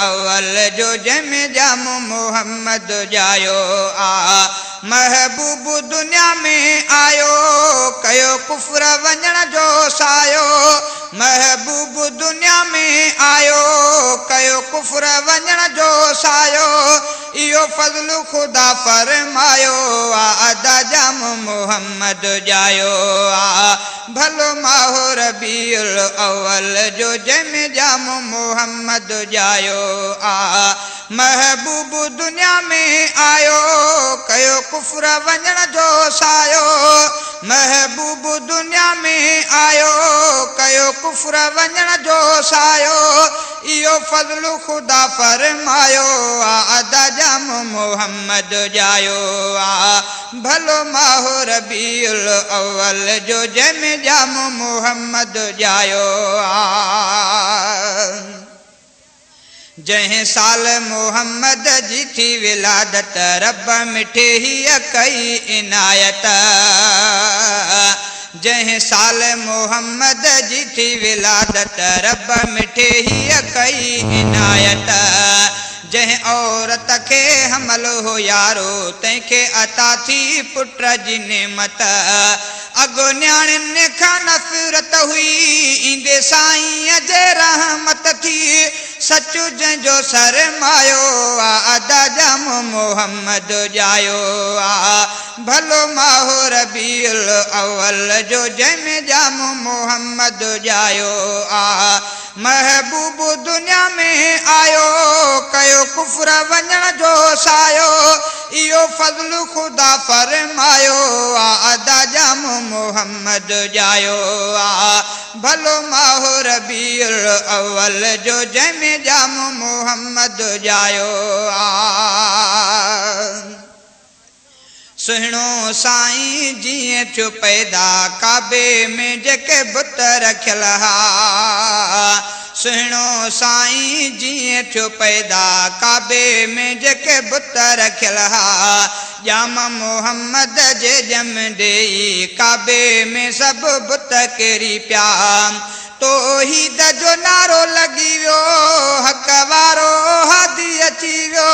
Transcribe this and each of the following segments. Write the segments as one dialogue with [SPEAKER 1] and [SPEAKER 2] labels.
[SPEAKER 1] अव्वल जो जंहिंमें जाम मोहम्मद जायो आ। महबूब दुनिया में आयो कयो कुफ्र वञण जो सायो। महबूब दुनिया में आयो कयो कुफ्र वञण जो सायो। इहो फज़्ल खुदा फरमायो आ। अदा जाम मोहम्मद जायो आ। भलो माहो रबीउल अव्वल जो जंहिंमें जाम मोहम्मद जायो आ। महबूब दुनिया में आयो कयो कुफ्र वञण जो सायो। महबूब दुनिया में आयो कयो कुफ्र वञण जो सायो। इहो फज़्ल खुदा फरमायो आ। अदा जाम मोहम्मद जायो आ। भलो माहो रबीउल अव्वल जो जंहिंमें जाम मोहम्मद जायो आ। जंहिं साल मोहम्मद जी थी विलादत रब मिठे ही कई इनायत। जंहिं साल मोहम्मद जी थी विलादत रब मिठे ही कई इनायत। जंहिं औरत खे हमल हो यारो तंहिंखे अता थी पुट जी नेमत। अगो न्याणियुनि खां नफ़रत हुई ईंदे साईं जे रहमत थी। सचु जंहिंजो सरमायो आ। अदा जाम मोहम्मद जायो आ। भलो माहो रबीउल अव्वल जो जंहिंमें जाम मोहम्मद जायो आ। महबूब दुनिया में आयो कयो कुफ्र वञण जो सायो। इहो फज़्ल खुदा फरमायो आ। अदा जाम मोहम्मद जायो आ। भलो माहो रबीउल अव्वल जो जंहिंमें जाम मोहम्मद जायो आ। सुहिणो साईं जीअं थियो पैदा काबे में जेके बुत रखियल हा। सुहिणो साईं जीअं थियो पैदा काबे में जेके बुत रखियल हा। जाम मोहम्मद जे जम ॾेई काबे में सभु बुत किरी पिया। तौहीद जो नारो लॻी वियो हक़ वारो हादी अची वियो।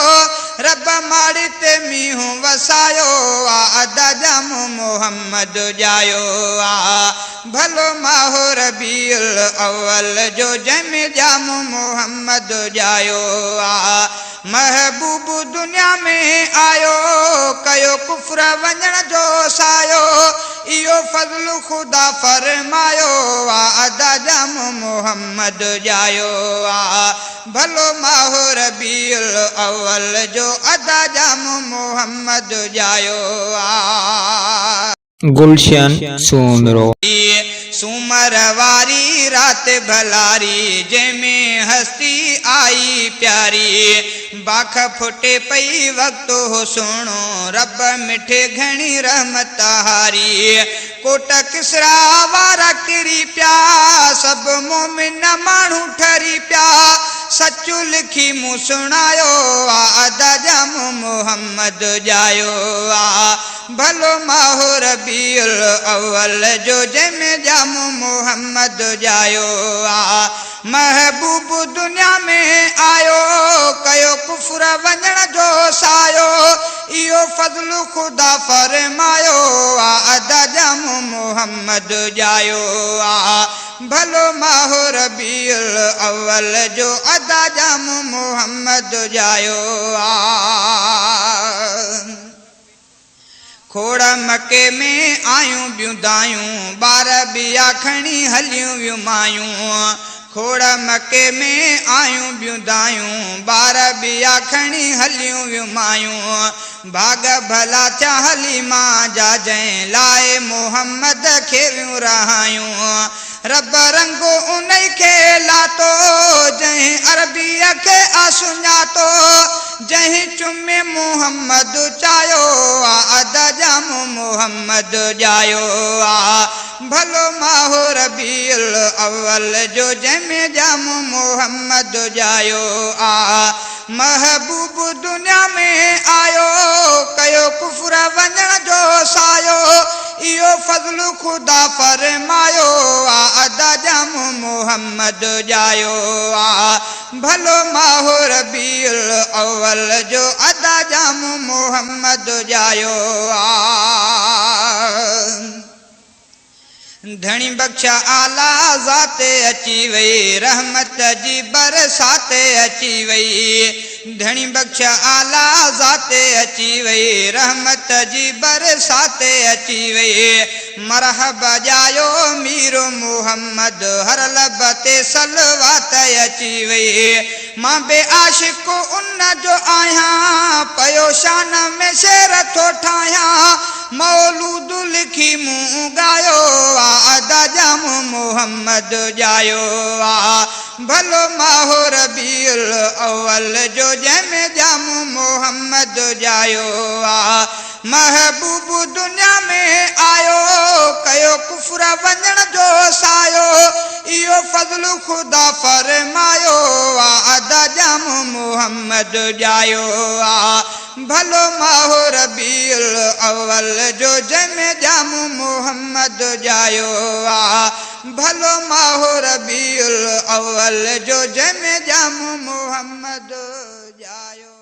[SPEAKER 1] रब माड़ी ते मींहुं वसायो आ। अदा जाम मोहम्मद जायो आ। भलो माहो रबीउल अव्वल जो जंहिंमें जाम मोहम्मद जायो आ। महबूब दुनिया में आयो कयो कुफ्र वञण जो सायो। इहो फज़्ल खुदा फरमायो आ। अदा जाम मोहम्मद जायो आ। भलो माहो रबीउल अव्वल जो अदा जाम मोहम्मद जायो आ।
[SPEAKER 2] गुलशन सूमरो
[SPEAKER 1] सूमर वारी रात भलारी जंहिंमें हस्ती आई प्यारी। बाख फुटे पई वक्त हो सुहिणो रब मिठे घणी रहमत हारी। कोट किसरा वारा किरी पिया सभु मोमिन माण्हू ठरी पिया। सचु लिखी मूं सुणायो आ। अदा जाम मोहम्मद जायो आ। भलो माहो रबीउल अव्वल जो जंहिंमें जाम मोहम्मद जायो आ। महबूब दुनिया में आयो कयो कुफ्र वञण जो सायो। इहो फज़्ल खुदा फरमायो आ। अदा जाम मोहम्मद जायो आ। भलो माहो रबीउल अव्वल जो अदा जाम मोहम्मद जायो आ। खोड़ मके में आयूं बियूं दायूं ॿार बिया खणी हलियूं वियूं मायूं। खोड़ मके में आयूं बियूं दायूं ॿार बिया खणी हलियूं वियूं मायूं। भाग भला थिया हलीमा जा जंहिं लाइ मोहम्मद खे वियूं रहायूं। रब रंगो उन खे लातो जंहिं अरबीअ खे आसुञातो। जंहिं चुमे मोहम्मद चायो आ। अदा जाम मोहम्मद जायो आ। भलो माहो रबीउल अव्वल जो जंहिंमें जाम मोहम्मद जायो आ। महबूब दुनिया में आयो कयो कुफ्र वञण जो सायो। इहो फज़्ल खुदा फरमायो आ। अदा जाम मोहम्मद जायो आ। भलो माहो अव्वल जो अदा जाम मोहम्मद जायो धनी बख्शा आला ज़ाते अची वई रहमत जी बरसाते अची वई धनी बख्शा आला ज़ाते अची वई रहमत जी बरसाते अची वई मरहबा जायो मीरो मोहम्मद हर लबते सलवात अची वई मां बे आशिक उन जो आया पयो शान में शेर थो ठाया मौलूद लिखी मुँह गायो अदा जाम मोहम्मद जायो भलो माहो रबीउल अव्वल जो जंहिंमें जाम मोहम्मद जायो महबूब दुनिया में आयो कयो कुफर वञण जो सायो इहो फज़्ल खुदा फरमायो अदा जाम मोहम्मद जायो भलो माहो रबीउल अव्वल जो जंहिंमें जाम मोहम्मद जायो भलो माहो रबीउल अव्वल जो जंहिंमें जाम मोहम्मद जायो।